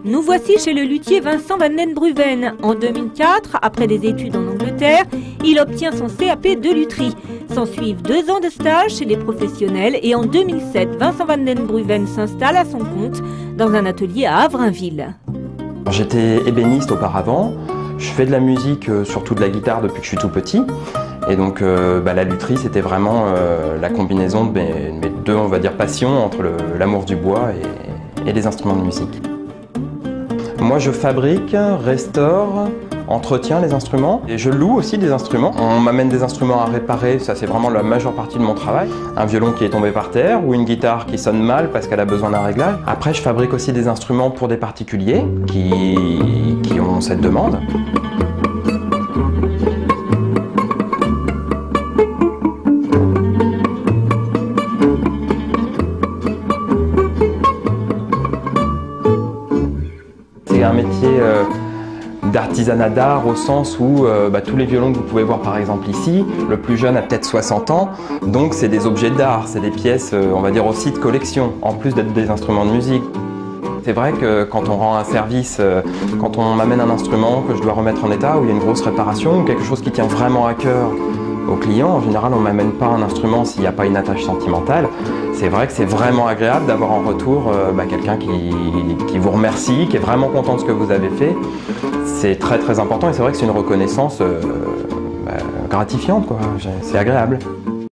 Nous voici chez le luthier Vincent van den Bruven. En 2004, après des études en Angleterre, il obtient son CAP de lutherie. S'ensuivent 2 ans de stage chez des professionnels et en 2007, Vincent van den Bruven s'installe à son compte dans un atelier à Avrainville. J'étais ébéniste auparavant. Je fais de la musique, surtout de la guitare depuis que je suis tout petit. Et donc la lutherie, c'était vraiment la combinaison de mes 2, on va dire, passions entre l'amour du bois et les instruments de musique. Moi, je fabrique, restaure, entretiens les instruments et je loue aussi des instruments. On m'amène des instruments à réparer, ça c'est vraiment la majeure partie de mon travail. Un violon qui est tombé par terre ou une guitare qui sonne mal parce qu'elle a besoin d'un réglage. Après, je fabrique aussi des instruments pour des particuliers qui ont cette demande. C'est un métier d'artisanat d'art au sens où tous les violons que vous pouvez voir par exemple ici, le plus jeune a peut-être 60 ans, donc c'est des objets d'art, c'est des pièces on va dire aussi de collection, en plus d'être des instruments de musique. C'est vrai que quand on rend un service, quand on m'amène un instrument que je dois remettre en état, où il y a une grosse réparation, ou quelque chose qui tient vraiment à cœur au client, en général on ne m'amène pas un instrument s'il n'y a pas une attache sentimentale. C'est vrai que c'est vraiment agréable d'avoir en retour quelqu'un qui vous remercie, qui est vraiment content de ce que vous avez fait. C'est très très important et c'est vrai que c'est une reconnaissance gratifiante, quoi. C'est agréable.